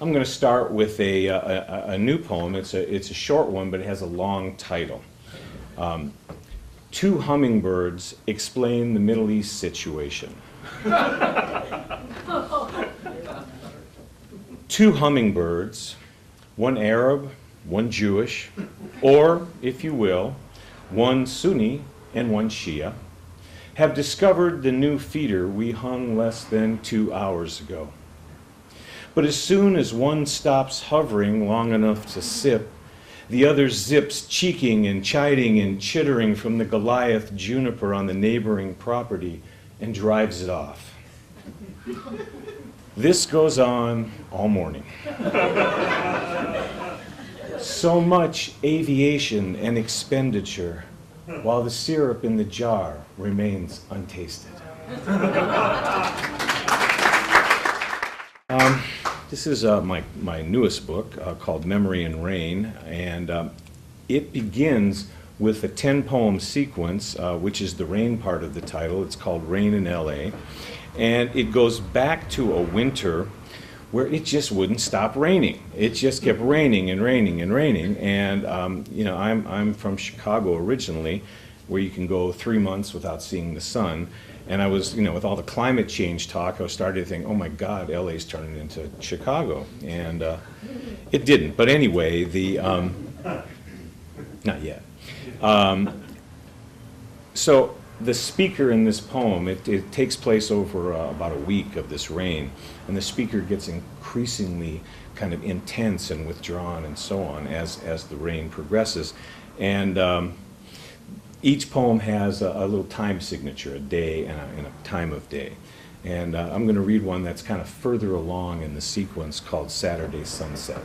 I'm going to start with a new poem. It's a short one, but it has a long title. Two hummingbirds explain the Middle East situation. Two hummingbirds, one Arab, one Jewish, or, if you will, one Sunni and one Shia, have discovered the new feeder we hung less than 2 hours ago. But as soon as one stops hovering long enough to sip, the other zips, cheeking and chiding and chittering from the Goliath juniper on the neighboring property and drives it off. This goes on all morning. So much aviation and expenditure, while the syrup in the jar remains untasted. This is my newest book called Memory and Rain, and it begins with a 10-poem sequence, which is the rain part of the title. It's called Rain in LA, and it goes back to a winter where it just wouldn't stop raining. It just kept raining and raining and raining, and you know, I'm from Chicago originally, where you can go 3 months without seeing the sun. And I was, you know, with all the climate change talk, I was starting to think, oh my God, LA's turning into Chicago. And it didn't. But anyway, not yet. So the speaker in this poem, it takes place over about a week of this rain. And the speaker gets increasingly kind of intense and withdrawn and so on as the rain progresses. And each poem has a little time signature, a day and a time of day. And I'm going to read one that's kind of further along in the sequence called Saturday Sunset.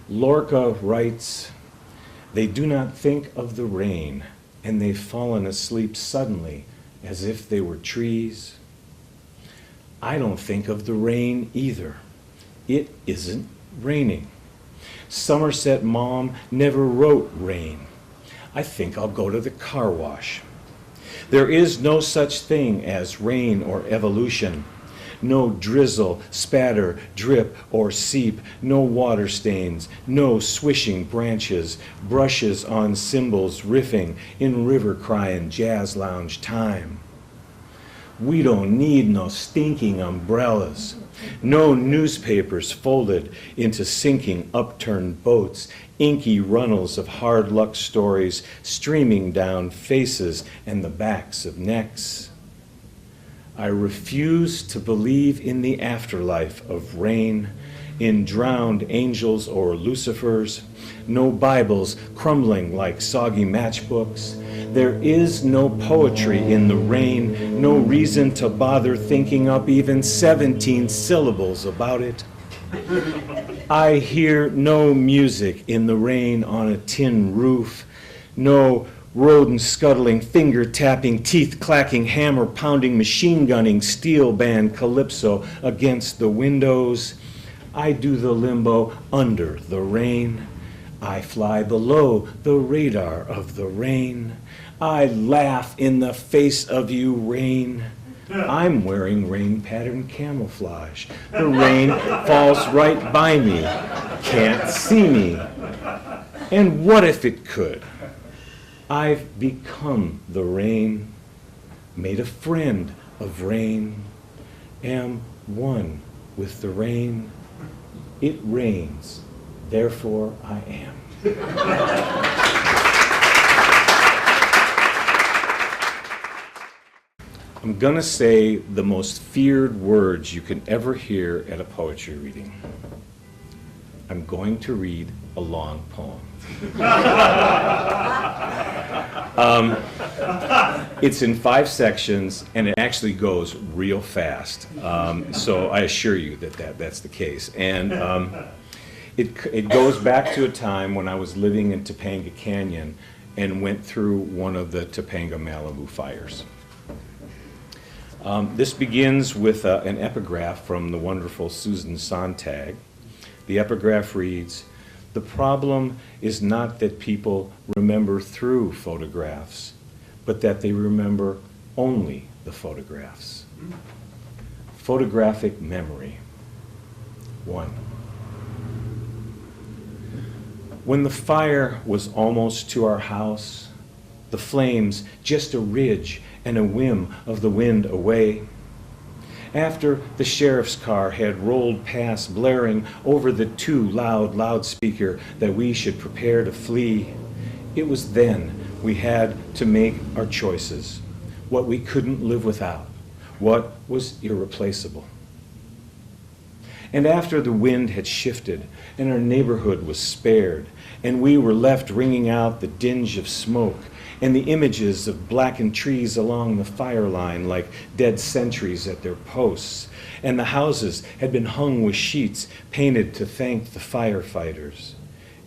Lorca writes, "They do not think of the rain, and they've fallen asleep suddenly as if they were trees. I don't think of the rain either. It isn't raining. Somerset Maugham never wrote rain. I think I'll go to the car wash. There is no such thing as rain or evolution. No drizzle, spatter, drip, or seep. No water stains. No swishing branches. Brushes on cymbals riffing in river crying jazz lounge time. We don't need no stinking umbrellas. No newspapers folded into sinking upturned boats, inky runnels of hard luck stories streaming down faces and the backs of necks. I refuse to believe in the afterlife of rain, in drowned angels or Lucifers, no Bibles crumbling like soggy matchbooks. There is no poetry in the rain, no reason to bother thinking up even 17 syllables about it. I hear no music in the rain on a tin roof, no rodent scuttling, finger tapping, teeth clacking, hammer pounding, machine gunning, steel band calypso against the windows. I do the limbo under the rain. I fly below the radar of the rain. I laugh in the face of you, rain. I'm wearing rain pattern camouflage. The rain falls right by me, can't see me. And what if it could? I've become the rain, made a friend of rain, am one with the rain. It rains, therefore I am. I'm gonna say the most feared words you can ever hear at a poetry reading. I'm going to read a long poem. It's in 5 sections, and it actually goes real fast. So I assure you that's the case. And it goes back to a time when I was living in Topanga Canyon and went through one of the Topanga Malibu fires. This begins with an epigraph from the wonderful Susan Sontag. The epigraph reads, "The problem is not that people remember through photographs, but that they remember only the photographs." Photographic memory. 1. When the fire was almost to our house, the flames just a ridge and a whim of the wind away, after the sheriff's car had rolled past, blaring over the too loud loudspeaker that we should prepare to flee, it was then we had to make our choices, what we couldn't live without, what was irreplaceable. And after the wind had shifted and our neighborhood was spared, and we were left ringing out the dinge of smoke and the images of blackened trees along the fire line like dead sentries at their posts, and the houses had been hung with sheets painted to thank the firefighters,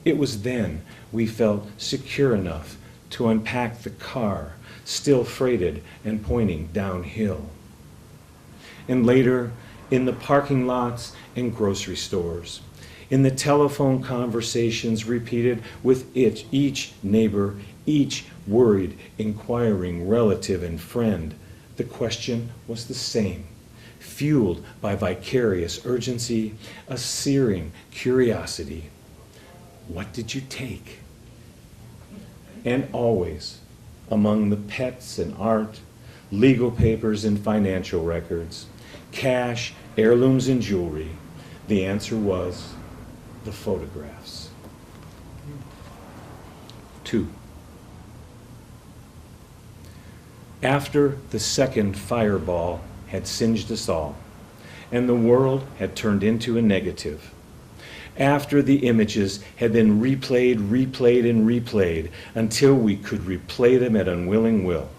it was then we felt secure enough to unpack the car, still freighted and pointing downhill. And later, in the parking lots and grocery stores, in the telephone conversations repeated with each neighbor, each worried, inquiring relative and friend, the question was the same, fueled by vicarious urgency, a searing curiosity. What did you take? And always, among the pets and art, legal papers and financial records, cash, heirlooms and jewelry, the answer was the photographs. 2. After the second fireball had singed us all, and the world had turned into a negative, after the images had been replayed and replayed until we could replay them at unwilling will,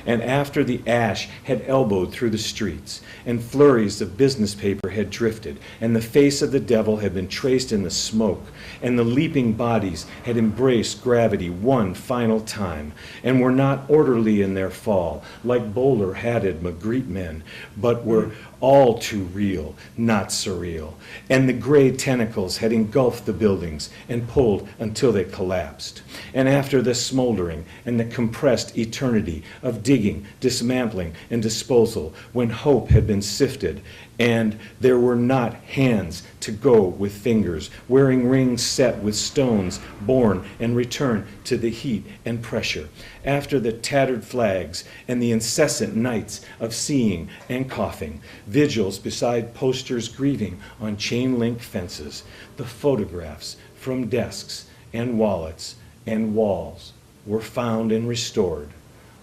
and after the ash had elbowed through the streets, and flurries of business paper had drifted, and the face of the devil had been traced in the smoke, and the leaping bodies had embraced gravity one final time, and were not orderly in their fall, like bowler-hatted Magritte men, but were all too real, not surreal, and the gray tentacles had engulfed the buildings and pulled until they collapsed. And after the smoldering and the compressed eternity of digging, dismantling, and disposal, when hope had been sifted, and there were not hands to go with fingers, wearing rings set with stones, born and return to the heat and pressure, after the tattered flags and the incessant nights of seeing and coughing, vigils beside posters grieving on chain-link fences, the photographs from desks and wallets and walls were found and restored,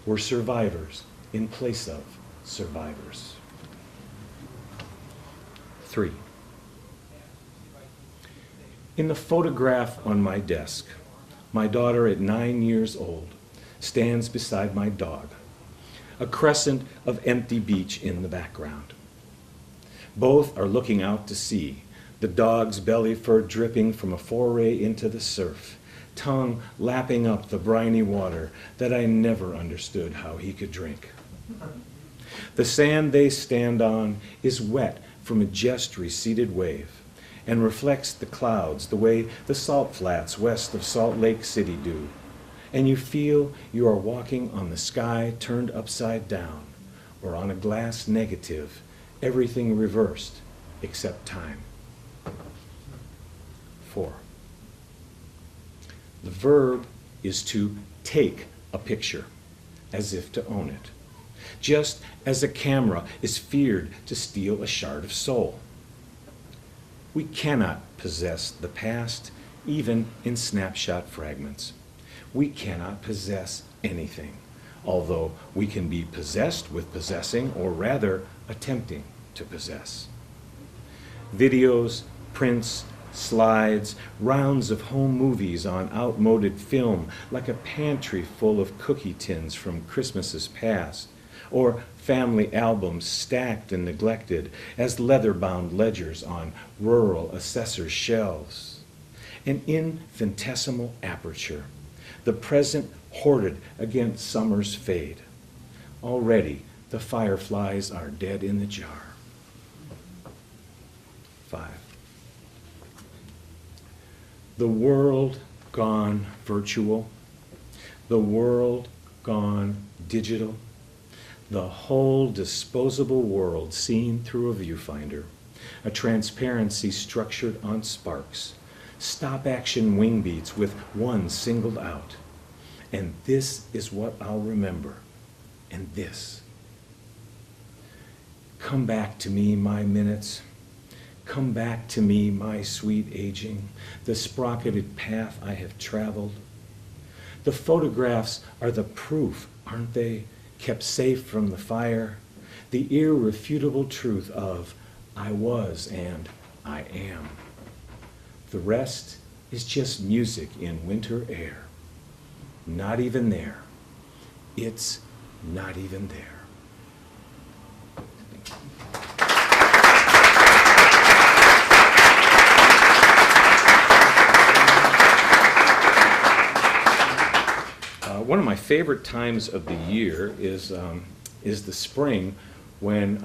were survivors in place of survivors. 3. In the photograph on my desk, my daughter at 9 years old stands beside my dog, a crescent of empty beach in the background. Both are looking out to sea, the dog's belly fur dripping from a foray into the surf, tongue lapping up the briny water that I never understood how he could drink. The sand they stand on is wet from a just receded wave and reflects the clouds the way the salt flats west of Salt Lake City do, and you feel you are walking on the sky turned upside down, or on a glass negative, everything reversed except time. 4. The verb is to take a picture, as if to own it, just as a camera is feared to steal a shard of soul. We cannot possess the past, even in snapshot fragments. We cannot possess anything, although we can be possessed with possessing, or rather attempting to possess. Videos, prints, slides, rounds of home movies on outmoded film, like a pantry full of cookie tins from Christmases past, or family albums stacked and neglected as leather-bound ledgers on rural assessors' shelves. An infinitesimal aperture, the present hoarded against summer's fade. Already the fireflies are dead in the jar. 5. The world gone virtual, the world gone digital, the whole disposable world seen through a viewfinder, a transparency structured on sparks, stop-action wing beats with one singled out. And this is what I'll remember, and this. Come back to me, my minutes. Come back to me, my sweet aging, the sprocketed path I have traveled. The photographs are the proof, aren't they, kept safe from the fire? The irrefutable truth of I was and I am. The rest is just music in winter air. Not even there. It's not even there. One of my favorite times of the year is the spring when,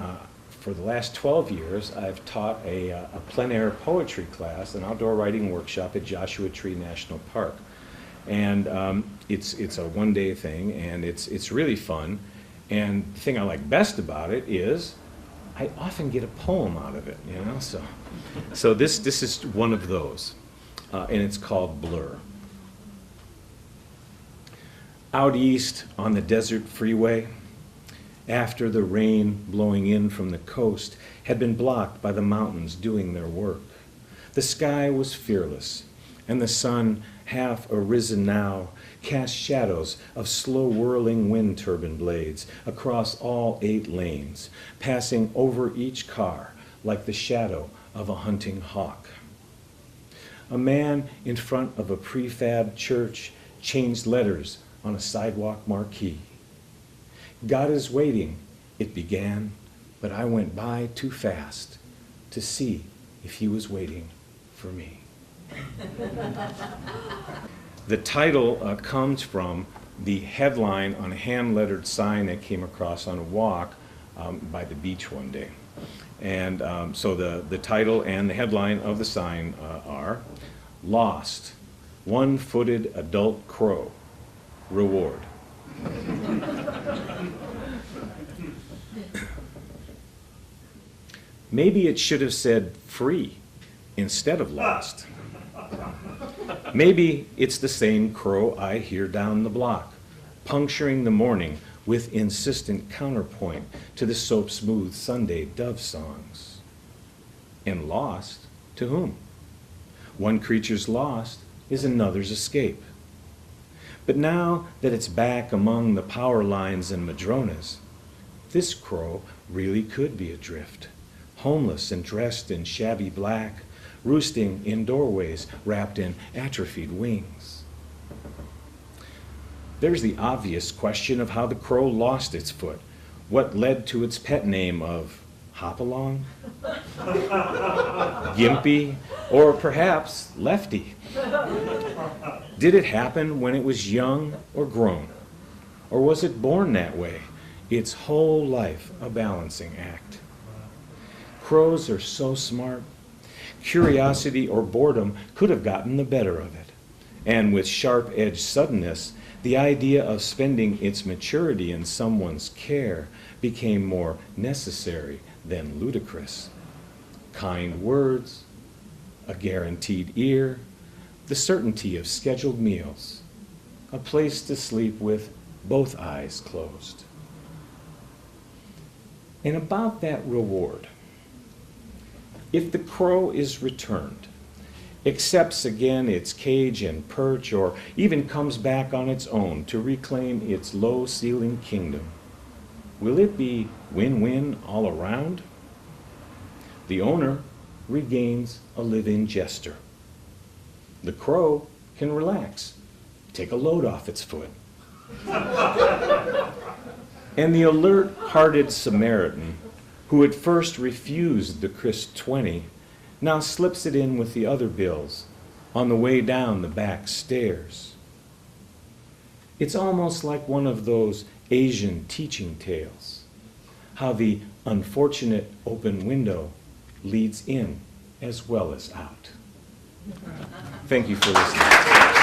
for the last 12 years, I've taught a plein air poetry class, an outdoor writing workshop at Joshua Tree National Park. And it's a one-day thing, and it's really fun. And the thing I like best about it is I often get a poem out of it, you know. So this is one of those, and it's called Blur. Out east on the desert freeway, after the rain blowing in from the coast had been blocked by the mountains doing their work, the sky was fearless, and the sun, half arisen now, cast shadows of slow whirling wind turbine blades across all 8 lanes, passing over each car like the shadow of a hunting hawk. A man in front of a prefab church changed letters on a sidewalk marquee. God is waiting, it began, but I went by too fast to see if he was waiting for me. The title comes from the headline on a hand-lettered sign that came across on a walk by the beach one day. And so the title and the headline of the sign are Lost, One-Footed Adult Crow, Reward. Maybe it should have said free instead of lost. Maybe it's the same crow I hear down the block, puncturing the morning with insistent counterpoint to the soap-smooth Sunday dove songs. And lost to whom? One creature's lost is another's escape. But now that it's back among the power lines and madronas, this crow really could be adrift, homeless and dressed in shabby black, roosting in doorways wrapped in atrophied wings. There's the obvious question of how the crow lost its foot. What led to its pet name of Hopalong, Gimpy, or perhaps Lefty? Did it happen when it was young or grown? Or was it born that way, its whole life a balancing act? Crows are so smart. Curiosity or boredom could have gotten the better of it. And with sharp-edged suddenness, the idea of spending its maturity in someone's care became more necessary than ludicrous. Kind words, a guaranteed ear, the certainty of scheduled meals, a place to sleep with both eyes closed. And about that reward, if the crow is returned, accepts again its cage and perch, or even comes back on its own to reclaim its low-ceiling kingdom, will it be win-win all around? The owner regains a live-in jester. The crow can relax, take a load off its foot. And the alert-hearted Samaritan, who at first refused the crisp 20, now slips it in with the other bills on the way down the back stairs. It's almost like one of those Asian teaching tales, how the unfortunate open window leads in as well as out. Thank you for listening.